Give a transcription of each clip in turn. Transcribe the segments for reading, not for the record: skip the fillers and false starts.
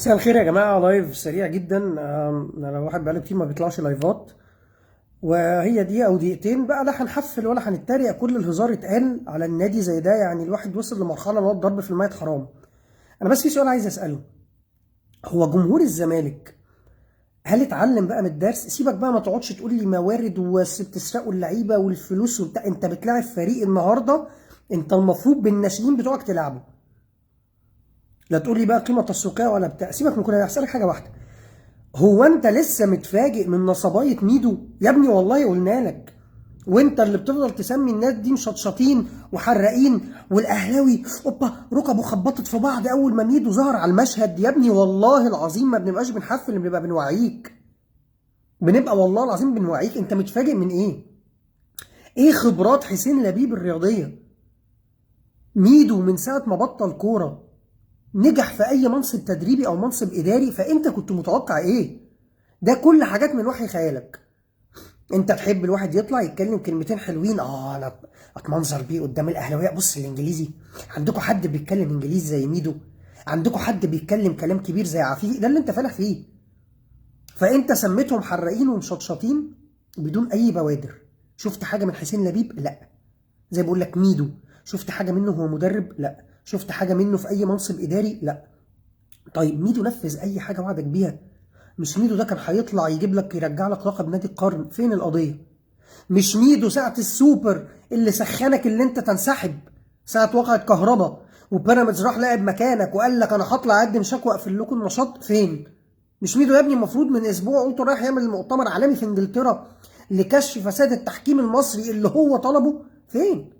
مساء الخير يا جماعة. لايف سريع جدا. انا واحد بقاله كتير ما بيطلعش لايفات، وهي دقيقة او دقيقتين بقى، لا هنحفل ولا هنتريق. كل الهزار اتقال على النادي زي ده، يعني الواحد وصل لمرحلة ان هو الضرب في المية حرام. انا بس في سؤال عايز اسأله: هو جمهور الزمالك هل اتعلم بقى من الدرس؟ سيبك بقى، ما تقعدش تقول لي موارد وبتسرقوا اللعيبة والفلوس وبتاع. انت بتلاعب فريق النهارده، انت المفروض بالناشئين بتوعك تلعبه. لا تقول لي بقى قيمة تسويقية ولا بتاع، سيبك من كل ده. هسألك حاجة واحدة: هو انت لسه متفاجئ من نصبايه ميدو؟ يا ابني والله قلنا لك، وانت اللي بتفضل تسمي الناس دي مشطشطين وحرقين، والاهلاوي اوبا ركبه خبطت في بعض اول ما ميدو ظهر على المشهد. يا ابني والله العظيم ما بنبقاش بنحفل، بنبقى بنوعيك، بنبقى والله العظيم بنوعيك. انت متفاجئ من ايه؟ ايه خبرات حسين لبيب الرياضيه؟ ميدو من ساعه ما بطل كوره نجح في اي منصب تدريبي او منصب اداري، فانت كنت متوقع ايه؟ ده كل حاجات من وحي خيالك. انت تحب الواحد يطلع يتكلم كلمتين حلوين، انا اتمنظر بيه قدام الاهلاويه. بص الانجليزي، عندكم حد بيتكلم انجليزي زي ميدو؟ عندكم حد بيتكلم كلام كبير زي عفيفي؟ ده اللي انت فالح فيه. فانت سميتهم حراقين ومشطشطين بدون اي بوادر. شفت حاجه من حسين لبيب؟ لا. زي بقول لك ميدو، شفت حاجه منه هو مدرب؟ لا. شفت حاجه منه في اي منصب اداري؟ لا. طيب ميدو نفذ اي حاجه وعدك بيها؟ مش ميدو ده كان هيطلع يجيب لك يرجع لك لقب نادي القرن؟ فين القضيه؟ مش ميدو ساعة السوبر اللي سخنك اللي انت تنسحب ساعة وقعة كهربا وبيراميدز راح لعب مكانك وقال لك انا هطلع اقدم شكوى اقفل لكم النشاط؟ فين؟ مش ميدو يا ابني المفروض من اسبوع قلت رايح يعمل مؤتمر عالمي في انجلترا لكشف فساد التحكيم المصري اللي هو طلبه؟ فين؟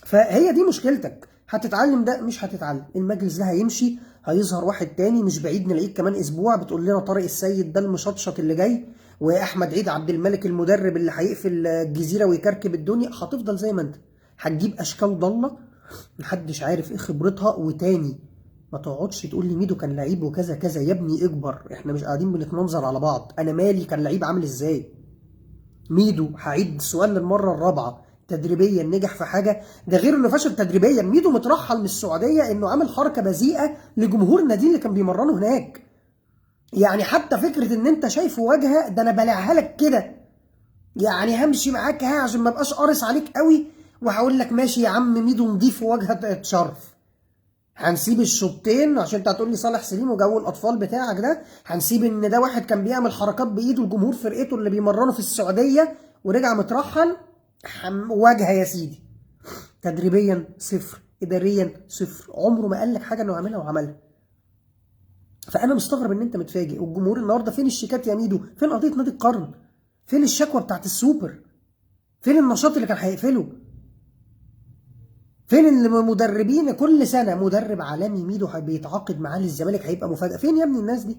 فهي دي مشكلتك. هتتعلم ده؟ مش هتتعلم. المجلس ده هيمشي، هيظهر واحد تاني، مش بعيد نلاقيك كمان اسبوع بتقول لنا طارق السيد ده المشطشط اللي جاي، واحمد عيد عبد الملك المدرب اللي هيقفل الجزيره ويكركب الدنيا. هتفضل زي ما انت، هتجيب اشكال ضاله محدش عارف ايه خبرتها. وتاني ما تقعدش تقول لي ميدو كان لعيب وكذا كذا. يا ابني اكبر، احنا مش قاعدين بنتمنظر على بعض. انا مالي كان لعيب عامل ازاي؟ ميدو هعيد السؤال للمره الرابعه: تدريبيا نجح في حاجه؟ ده غير انه فشل تدريبيا. ميدو مترحل من السعوديه انه عامل حركه بذيئه لجمهور النادي اللي كان بيمرنه هناك. يعني حتى فكره ان انت شايفه واجهه، ده انا بلعها لك كده، يعني همشي معاك ها عشان ما ابقاش قارص عليك قوي، وهقول لك ماشي يا عم ميدو نضيف وواجهه اتشرف. هنسيب الشوطين عشان انت هتقول لي صالح سليم وجو الاطفال بتاعك ده، هنسيب ان ده واحد كان بيعمل حركات بايده لجمهور فرقته اللي بيمرنه في السعوديه ورجع مترحل. واجهه يا سيدي. تدريبيا صفر، اداريا صفر، عمره ما قال لك حاجه انه عاملها وعملها. فانا مستغرب ان انت متفاجئ. والجمهور النهارده فين الشيكات يا ميدو؟ فين قضيه نادي القرن؟ فين الشكوى بتاعت السوبر؟ فين النشاط اللي كان هيقفله؟ فين المدربين؟ كل سنه مدرب عالمي ميدو بيتعاقد معاه للزمالك هيبقى مفاجاه. فين يا ابني الناس دي؟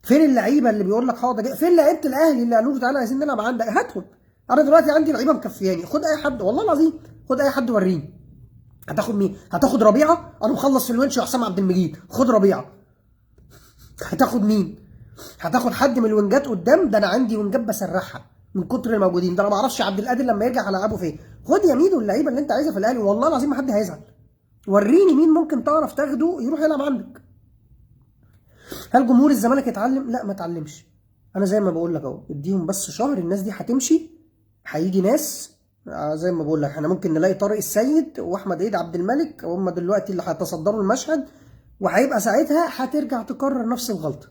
فين اللعيبه اللي بيقول لك حاضر؟ فين لعيبه الاهلي اللي قالوا له تعالى عايزين نلعب عندك؟ هاتهم. انا دلوقتي عندي لعيبه مكفياني، خد اي حد والله العظيم، خد اي حد وريني. هتاخد مين؟ هتاخد ربيعه؟ انا مخلص في الونش وحسام عبد المجيد، خد ربيعه. هتاخد مين؟ هتاخد حد من الوينجات قدام؟ ده انا عندي وينجات بسرحها من كتر الموجودين، ده انا ما اعرفش عبد القادر لما يرجع هلعبه فين. خد يا ميدو اللعيبه اللي انت عايزها في الاهلي، والله العظيم ما حد هيزعل. وريني مين ممكن تعرف تاخده يروح يلعب عندك. هل جمهور الزمالك اتعلم؟ لا ما اتعلمش. انا زي ما بقول لك اهو، اديهم بس شهر، الناس دي هتمشي، هيجي ناس. زي ما بقول لك احنا ممكن نلاقي طارق السيد واحمد عيد عبد الملك هم دلوقتي اللي هيتصدروا المشهد، وهيبقى ساعتها هترجع تكرر نفس الغلطه.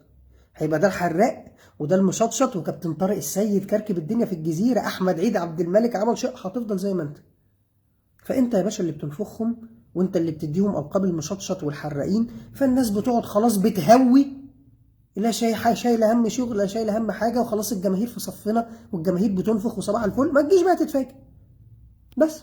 هيبقى ده الحراق وده المشطشط وكابتن طارق السيد كركب الدنيا في الجزيره، احمد عيد عبد الملك عمل شيء، هتفضل زي ما انت. فانت يا باشا اللي بتنفخهم، وانت اللي بتديهم القاب المشطشط والحراقين، فالناس بتقعد خلاص بتهوي، لا شايله هم شغل، لا شايله هم حاجه، وخلاص الجماهير في صفنا والجماهير بتنفخ وصباح الفل. ما تجيش بقى تتفاجئ بس.